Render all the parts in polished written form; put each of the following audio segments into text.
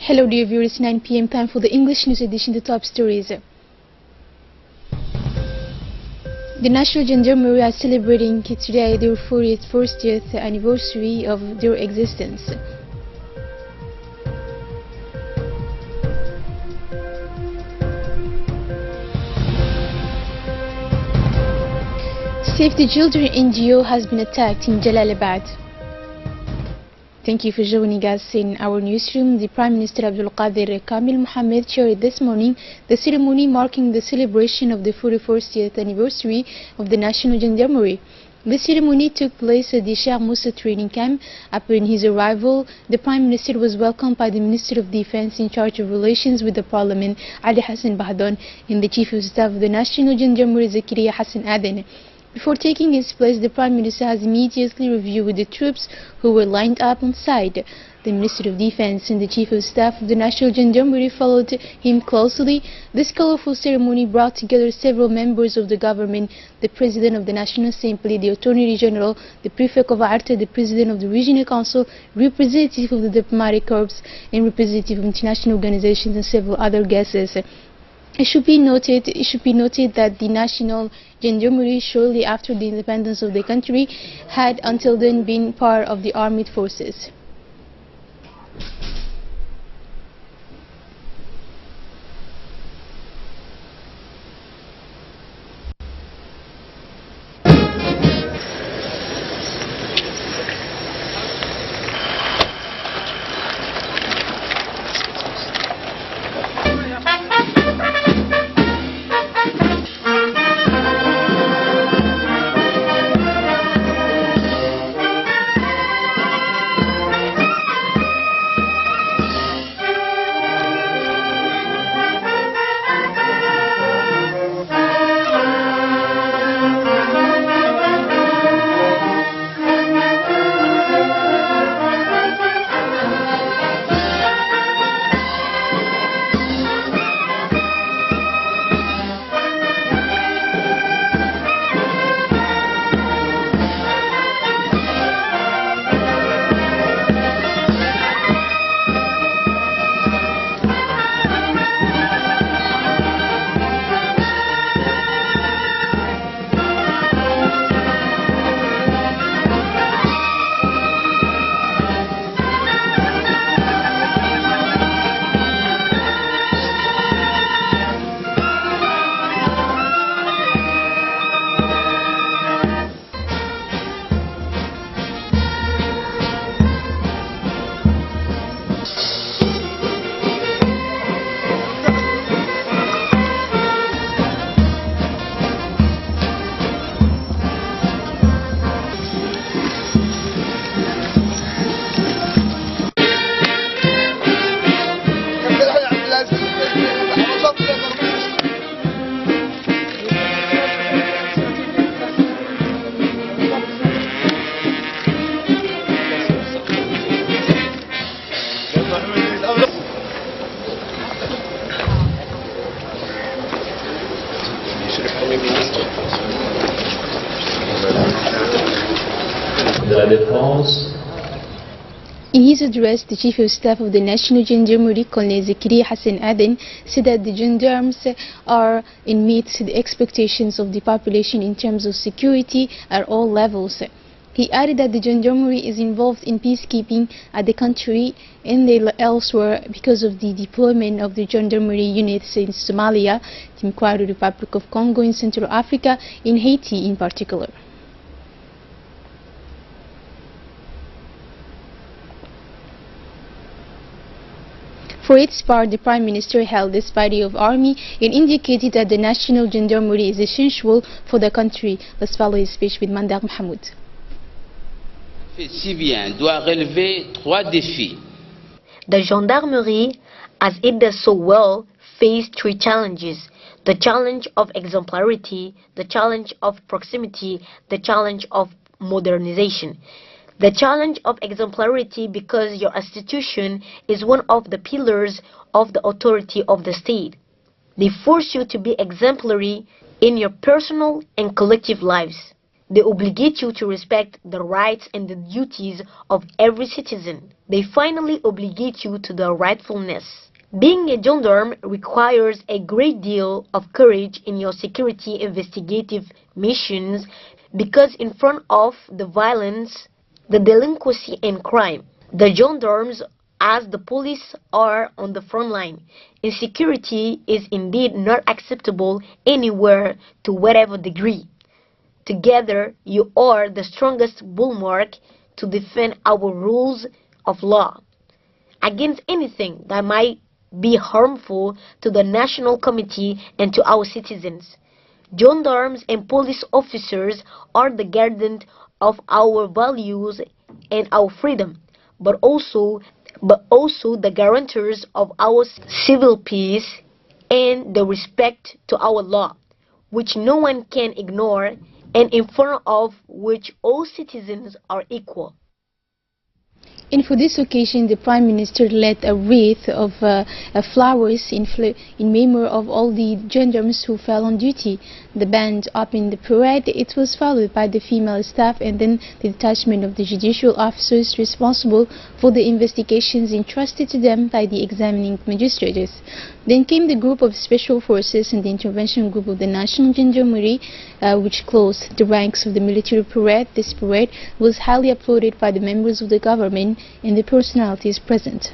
Hello dear viewers, 9 p.m. time for the English news edition. The top stories. The National Gendarmerie are celebrating today their 41st anniversary of their existence. Save the Children NGO has been attacked in Jalalabad. Thank you for joining us in our newsroom. The Prime Minister Abdul Qadir Kamil Mohammed chaired this morning the ceremony marking the celebration of the 41st anniversary of the National Gendarmerie. The ceremony took place at the Sheikh Musa training camp. Upon his arrival, the Prime Minister was welcomed by the Minister of Defense in charge of relations with the Parliament, Ali Hassan Bahdon, and the Chief of Staff of the National Gendarmerie, Zakariya Hassan Aden. Before taking his place, the Prime Minister has immediately reviewed with the troops who were lined up on side. The Minister of Defense and the Chief of Staff of the National Gendarmerie followed him closely. This colorful ceremony brought together several members of the government, the President of the National Assembly, the Attorney General, the Prefect of RTD, the President of the Regional Council, representative of the Diplomatic Corps, and representative of international organizations and several other guests. It should be noted that the National Gendarmerie, shortly after the independence of the country, had until then been part of the armed forces. In his address, the Chief of Staff of the National Gendarmerie, Colonel Zakariya Hassan Aden, said that the gendarmes are in meet the expectations of the population in terms of security at all levels. He added that the gendarmerie is involved in peacekeeping at the country and elsewhere because of the deployment of the gendarmerie units in Somalia, the Democratic Republic of Congo, in Central Africa, in Haiti in particular. For its part, the Prime Minister held this body of army and indicated that the National Gendarmerie is essential for the country. Let's follow his speech with Mandar Mahmoud. Doit relever trois défis. The gendarmerie, as it does so well, faced three challenges: the challenge of exemplarity, the challenge of proximity, the challenge of modernization. The challenge of exemplarity, because your institution is one of the pillars of the authority of the state. They force you to be exemplary in your personal and collective lives. They obligate you to respect the rights and the duties of every citizen. They finally obligate you to the rightfulness. Being a gendarme requires a great deal of courage in your security investigative missions, because in front of the violence, the delinquency and crime, the gendarmes as the police are on the front line. Insecurity is indeed not acceptable anywhere to whatever degree. Together, you are the strongest bulwark to defend our rules of law against anything that might be harmful to the national committee and to our citizens. Gendarmes and police officers are the guardians of our values and our freedom, but also the guarantors of our civil peace and the respect to our law, which no one can ignore, and in front of which all citizens are equal. And for this occasion, the Prime Minister led a wreath of flowers in memory of all the gendarmes who fell on duty. The band opened the parade. It was followed by the female staff and then the detachment of the judicial officers responsible for the investigations entrusted to them by the examining magistrates. Then came the group of special forces and the intervention group of the National Gendarmerie, which closed the ranks of the military parade. This parade was highly applauded by the members of the government and the personalities present.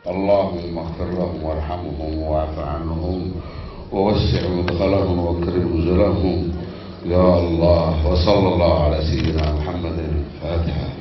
اللهم اغفر لهم وارحمهم واعف عنهم ووسع مدخلهم واكرم نزلهم يا الله. وصلى الله على سيدنا محمد. الفاتحة.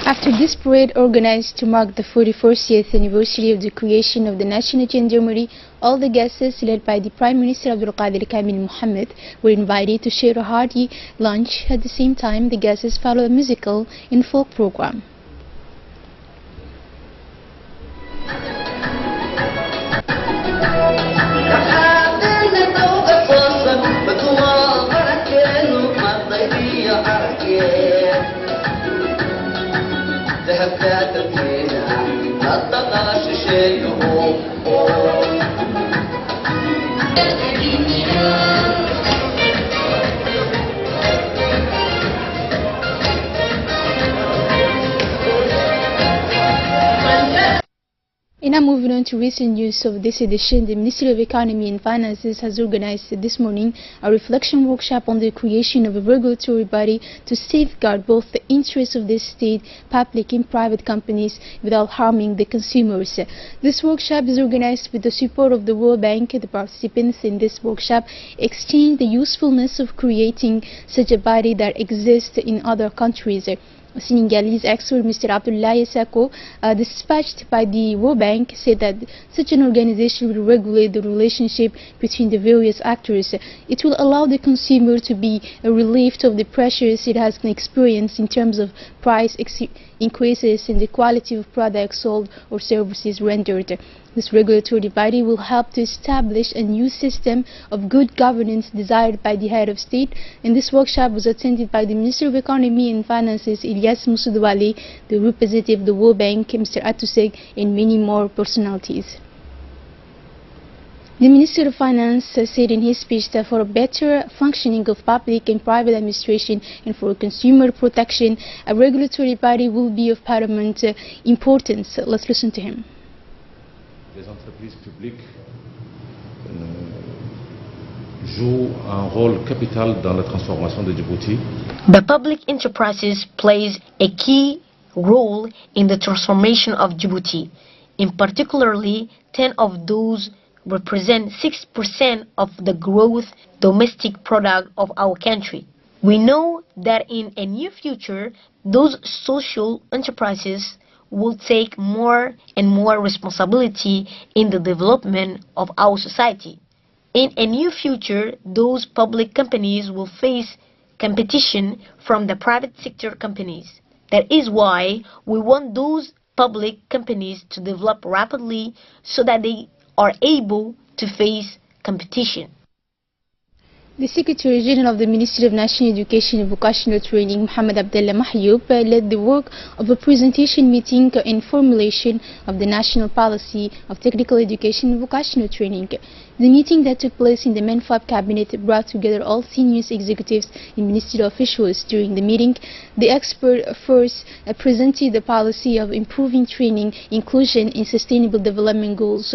After this parade organized to mark the 44th anniversary of the creation of the National Gendarmerie, all the guests led by the Prime Minister Abdulqadir Kamil Mohammed were invited to share a hearty lunch. At the same time, the guests followed a musical and folk program. And now moving on to recent news of this edition, the Ministry of Economy and Finances has organized this morning a reflection workshop on the creation of a regulatory body to safeguard both the interests of the state, public and private companies without harming the consumers. This workshop is organized with the support of the World Bank. The participants in this workshop exchange the usefulness of creating such a body that exists in other countries. Senegalese expert Mr. Abdoulaye Sako, dispatched by the World Bank, said that such an organization will regulate the relationship between the various actors. It will allow the consumer to be relieved of the pressures it has experienced in terms of price increases and the quality of products sold or services rendered. This regulatory body will help to establish a new system of good governance desired by the head of state, and this workshop was attended by the Minister of Economy and Finances Ilyas Moussoudouali, the representative of the World Bank Mr. Atouseg, and many more personalities. The Minister of Finance said in his speech that for a better functioning of public and private administration and for consumer protection, a regulatory body will be of paramount importance. Let's listen to him. les entreprises publiques jouent un rôle capital dans la transformation de Djibouti. The public enterprises plays a key role in the transformation of Djibouti. In particularly, 10 of those represent 6% of the gross domestic product of our country. We know that in a near future, those social enterprises will take more and more responsibility in the development of our society. In a near future, those public companies will face competition from the private sector companies. That is why we want those public companies to develop rapidly so that they are able to face competition. The Secretary General of the Ministry of National Education and Vocational Training, Mohamed Abdallah Mahyoub, led the work of a presentation meeting in formulation of the National Policy of Technical Education and Vocational Training. The meeting that took place in the MENFAB cabinet brought together all senior executives and ministerial officials. During the meeting, the expert first presented the policy of improving training, inclusion, and sustainable development goals.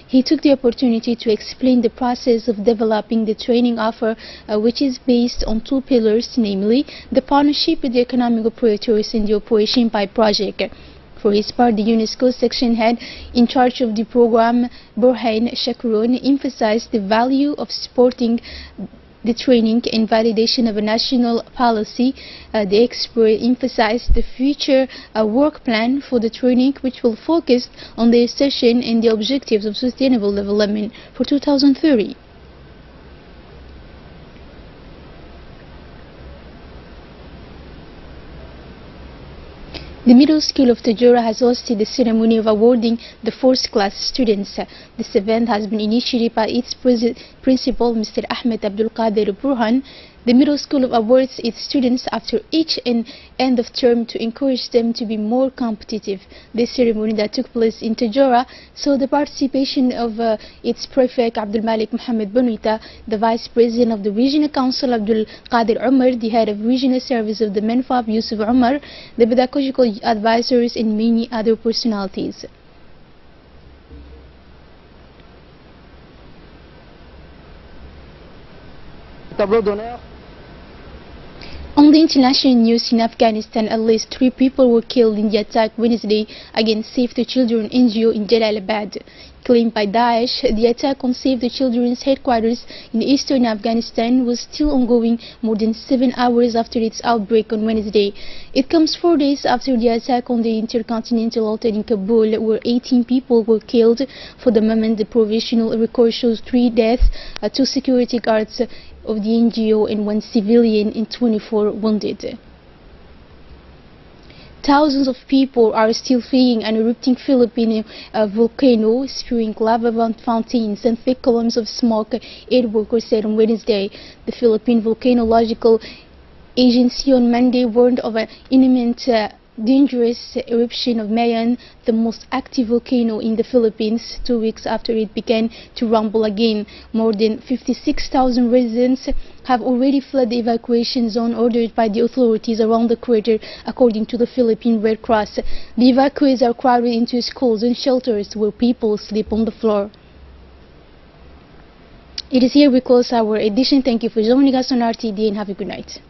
He took the opportunity to explain the process of developing the training offer, which is based on two pillars, namely the partnership with the economic operators and the operation by project. For his part, the UNESCO section head in charge of the program, Burhan Shakurun, emphasized the value of supporting the training and validation of a national policy. The expert emphasized the future work plan for the training, which will focus on the assertion and the objectives of sustainable development for 2030. The Middle School of Tajura has hosted the ceremony of awarding the first-class students. This event has been initiated by its principal, Mr. Ahmed Abdul Qadir Burhan. The middle school awards its students after each and end of term to encourage them to be more competitive. This ceremony that took place in Tajura saw the participation of its prefect Abdul Malik Mohammed Bonita, the vice president of the regional council Abdul Qadir Umar, the head of regional service of the MENFAB Yusuf Umar, the pedagogical advisors, and many other personalities. Tableau d'honneur. On the international news, in Afghanistan, at least 3 people were killed in the attack Wednesday against Save the Children NGO in Jalalabad. Claimed by Daesh, the attack on Save the Children's headquarters in eastern Afghanistan was still ongoing more than 7 hours after its outbreak on Wednesday. It comes 4 days after the attack on the Intercontinental Hotel in Kabul, where 18 people were killed. For the moment, the provisional record shows 3 deaths, 2 security guards of the NGO and 1 civilian and 24 wounded. Thousands of people are still fleeing an erupting Philippine volcano, spewing lava fountains and thick columns of smoke, aid workers said on Wednesday. The Philippine Volcanological Agency on Monday warned of an imminent dangerous eruption of Mayon, the most active volcano in the Philippines, 2 weeks after it began to rumble again. More than 56,000 residents have already fled the evacuation zone ordered by the authorities around the crater, according to the Philippine Red Cross. The evacuees are crowded into schools and shelters where people sleep on the floor. It is here we close our edition. Thank you for joining us on RTD and have a good night.